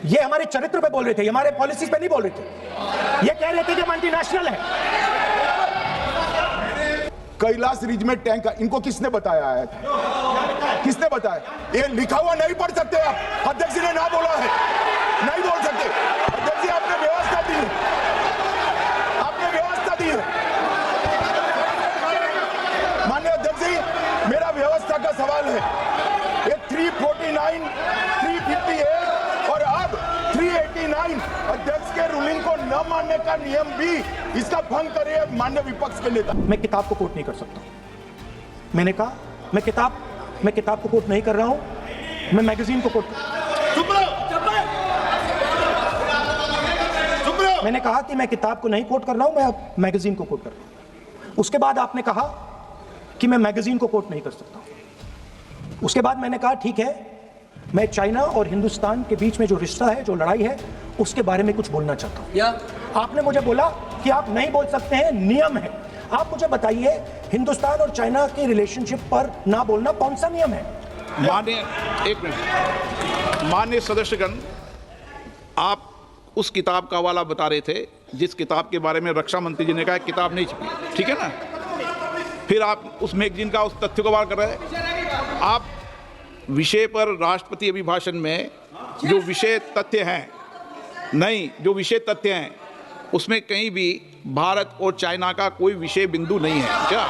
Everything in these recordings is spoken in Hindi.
ये हमारे चरित्र पे बोल रहे थे, ये हमारे पॉलिसीज पे नहीं बोल रहे थे। ये कह रहे थे कि हम एंटी नेशनल है। कैलाश रिज में टैंक, इनको किसने बताया है? किसने बताया? ये लिखा हुआ नहीं पढ़ सकते आप। अध्यक्ष जी ने ना बोला है, नहीं बोल सकते। अध्यक्ष जी आपने व्यवस्था दी है, आपने व्यवस्था दी है। माननीय अध्यक्ष जी, मेरा व्यवस्था का सवाल है। ये 349, 358 और अब 389 अध्यक्ष के रूलिंग को न मानने का नियम भी इसका भंग करे माननीय विपक्ष के नेता। मैं किताब को कोट नहीं कर सकता। मैंने कहा मैं किताब को कोट नहीं कर रहा हूं, मैं मैगजीन को कोट। मैंने कहा कि मैं किताब को नहीं कोट कर रहा हूं, मैं मैगजीन को कोट कर रहा हूं। उसके बाद आपने कहा कि मैं मैगजीन को कोट नहीं कर सकता। उसके बाद मैंने कहा ठीक है, मैं चाइना और हिंदुस्तान के बीच में जो रिश्ता है, जो लड़ाई है, उसके बारे में कुछ बोलना चाहता हूं। आपने मुझे बोला कि आप नहीं बोल सकते हैं, नियम है। आप मुझे बताइए, हिंदुस्तान और चाइना के रिलेशनशिप पर ना बोलना कौन सा नियम है? माननीय सदस्यगण, आप उस किताब का हवाला बता रहे थे जिस किताब के बारे में रक्षा मंत्री जी ने कहा किताब नहीं छपी, ठीक है ना? फिर आप उस मैगजीन का उस तथ्य को वार कर रहे हैं। आप विषय पर राष्ट्रपति अभिभाषण में जो विषय तथ्य हैं, जो विषय तथ्य हैं उसमें कहीं भी भारत और चाइना का कोई विषय बिंदु नहीं है क्या?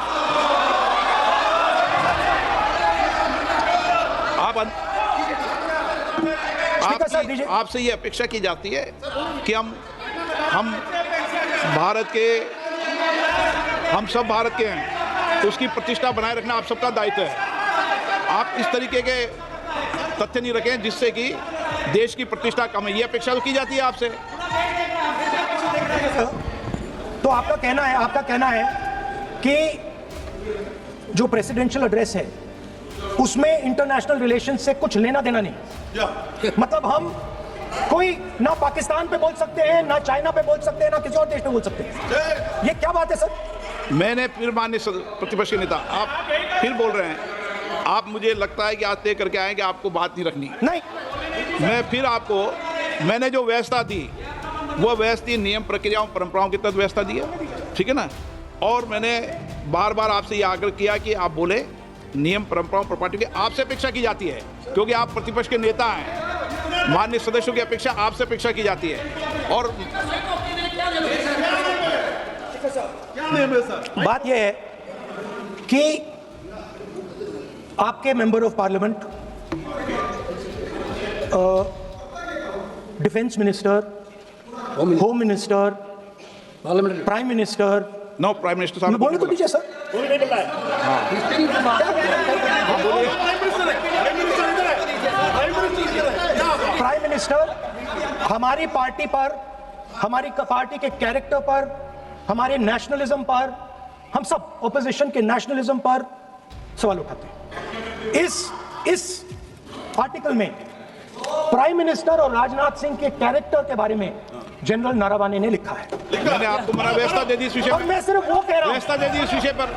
आपसे ये अपेक्षा की जाती है कि हम सब भारत के हैं, तो उसकी प्रतिष्ठा बनाए रखना आप सबका दायित्व है। आप इस तरीके के तथ्य नहीं रखें जिससे कि देश की प्रतिष्ठा कम है, ये अपेक्षा तो की जाती है आपसे। तो आपका कहना है कि जो प्रेसिडेंशियल एड्रेस है उसमें इंटरनेशनल रिलेशन से कुछ लेना देना नहीं। मतलब हम कोई ना पाकिस्तान पे बोल सकते हैं, ना चाइना पे बोल सकते हैं, ना किसी और देश पे बोल सकते हैं। ये क्या बात है सर? मैंने फिर माननीय प्रतिपक्ष के नेता, आप फिर बोल रहे हैं। आप, मुझे लगता है कि आज तय करके आए कि आपको बात नहीं रखनी। नहीं, मैंने जो व्यवस्था दी वो व्यवस्था नियम, प्रक्रियाओं, परंपराओं के तहत व्यवस्था दी है, ठीक है ना? और मैंने बार बार आपसे ये आग्रह किया कि आप बोले नियम, परंपराओं, प्रॉपर्टी की आपसे अपेक्षा की जाती है, क्योंकि आप प्रतिपक्ष के नेता हैं। माननीय सदस्यों की अपेक्षा आपसे अपेक्षा की जाती है। और बात यह है कि आपके member of parliament, defence minister, home minister, prime minister, no prime minister साहब बोलने तो दीजिए सर। प्राइम मिनिस्टर हमारी पार्टी पर, हमारी पार्टी के कैरेक्टर पर, हमारे नेशनलिज्म पर, हम सब ऑपोजिशन के नेशनलिज्म पर सवाल उठाते हैं। इस आर्टिकल में प्राइम मिनिस्टर और राजनाथ सिंह के कैरेक्टर के बारे में जनरल नारावाने ने लिखा है। मैंने आपको मना व्यवस्था दे दी इस विषय और पर। मैं सिर्फ वो कह रहा हूं, व्यवस्था दे दी इस विषय पर।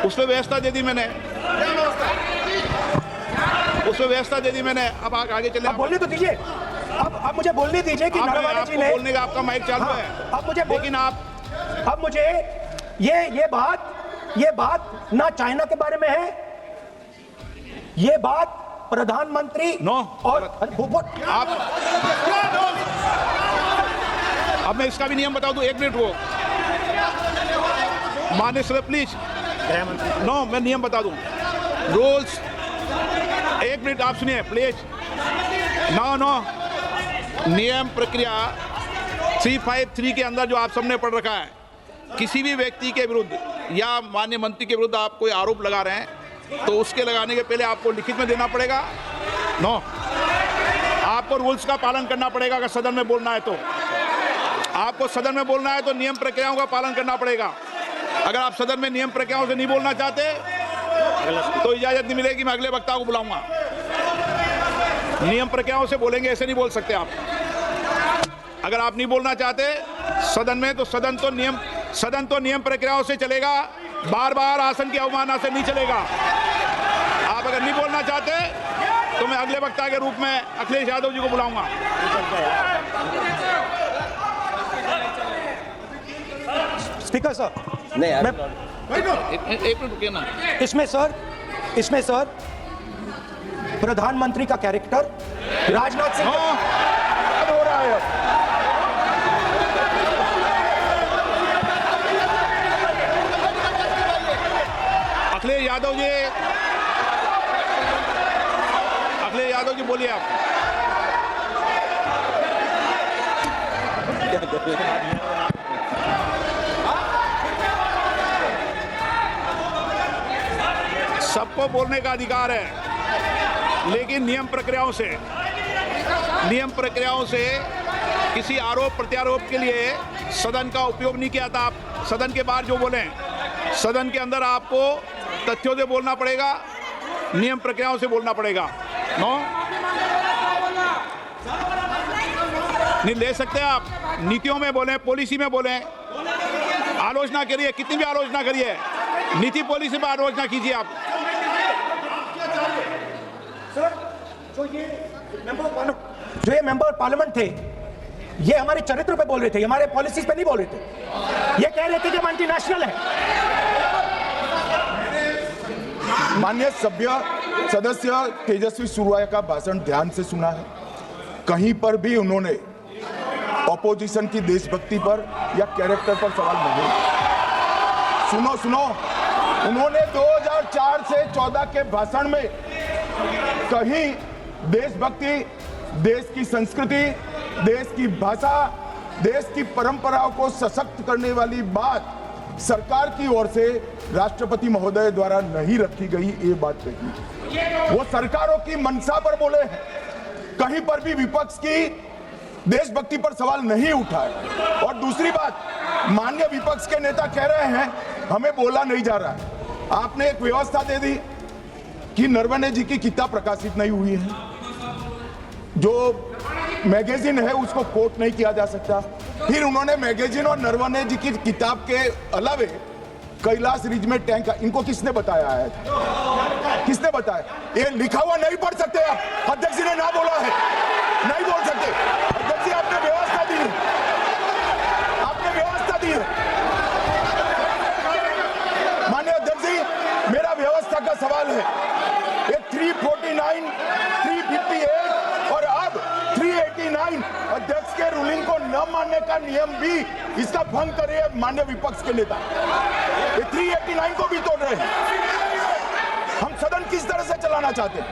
उस पर व्यवस्था दे दी मैंने, अब आगे चले। अब बोलने तो दीजिए, अब मुझे बोलने दीजिए कि नारावाने जी ने बोलने का आपका माइक चालू है। अब मुझे, लेकिन अब मुझे ये बात ना चाइना के बारे में है, ये बात प्रधानमंत्री और आप, अब मैं इसका भी नियम बता दूं, 1 मिनट वो माननीय सर प्लीज, मैं नियम बता दूं, रूल्स, 1 मिनट आप सुनिए प्लीज। नियम प्रक्रिया 353 के अंदर जो आप सबने पढ़ रखा है, किसी भी व्यक्ति के विरुद्ध या माननीय मंत्री के विरुद्ध आप कोई आरोप लगा रहे हैं तो उसके लगाने के पहले आपको लिखित में देना पड़ेगा। आपको रूल्स का पालन करना पड़ेगा। अगर सदन में बोलना है तो आपको सदन में बोलना है तो नियम प्रक्रियाओं का पालन करना पड़ेगा। अगर आप सदन में नियम प्रक्रियाओं से नहीं बोलना चाहते तो इजाजत नहीं मिलेगी, मैं अगले वक्ता को बुलाऊंगा। नियम प्रक्रियाओं से बोलेंगे, ऐसे नहीं बोल सकते आप। अगर आप नहीं बोलना चाहते सदन में तो सदन तो नियम प्रक्रियाओं से चलेगा, बार बार आसन की अवमानना से नहीं चलेगा। आप अगर नहीं बोलना चाहते तो मैं अगले वक्ता के रूप में अखिलेश यादव जी को बुलाऊंगा। स्पीकर सर, नहीं मैं एक मिनट रुकिए ना। इसमें सर प्रधानमंत्री का कैरेक्टर राजनाथ सिंह हो रहा है। अखिलेश यादव जी बोलिए आप। सबको बोलने का अधिकार है, लेकिन नियम प्रक्रियाओं से किसी आरोप प्रत्यारोप के लिए सदन का उपयोग नहीं किया था। आप सदन के बाहर जो बोलें, सदन के अंदर आपको तथ्यों से बोलना पड़ेगा, नियम प्रक्रियाओं से बोलना पड़ेगा। नो नहीं ले सकते आप। नीतियों में बोलें, पॉलिसी में बोलें, आलोचना करिए, कितनी भी आलोचना करिए, नीति पॉलिसी पर आलोचना कीजिए आप। सर, जो ये मेंबर पार्लियामेंट थे, ये हमारे चरित्र पे बोल रहे थे, हमारे पॉलिसीज पे नहीं बोल रहे थे। ये कह रहे थे कि हम एंटी नेशनल है। माननीय सदस्य तेजस्वी सूर्या का भाषण ध्यान से सुना है। कहीं पर भी उन्होंने ऑपोजिशन की देशभक्ति पर या कैरेक्टर पर सवाल नहीं। सुनो, उन्होंने 2004 से 14 के भाषण में कहीं देशभक्ति, देश की संस्कृति, देश की भाषा, देश की परंपराओं को सशक्त करने वाली बात सरकार की ओर से राष्ट्रपति महोदय द्वारा नहीं रखी गई, ये बात कही। वो सरकारों की मंशा पर बोले हैं, कहीं पर भी विपक्ष की देशभक्ति पर सवाल नहीं उठाए। और दूसरी बात, माननीय विपक्ष के नेता कह रहे हैं हमें बोला नहीं जा रहा है। आपने एक व्यवस्था दे दी कि नरवणे जी की किताब प्रकाशित नहीं हुई है, जो मैगजीन है उसको कोट नहीं किया जा सकता। फिर उन्होंने मैगजीन और नरवणे जी की किताब के अलावे कैलाश रिज में टैंक, इनको किसने बताया है? किसने बताया? ये लिखा हुआ नहीं पढ़ सकते आप। अध्यक्ष जी ने ना बोला है, नहीं बोल सकते। अध्यक्ष जी आपने व्यवस्था दी है, माननीय अध्यक्ष जी, मेरा व्यवस्था का सवाल है। ये 349, 358 और अब 389 अध्यक्ष के रूलिंग को न मानने का नियम भी इसका भंग करे माननीय विपक्ष के नेता। ये 389 को भी तोड़ रहे हैं। हम सदन किस तरह से चलाना चाहते हैं?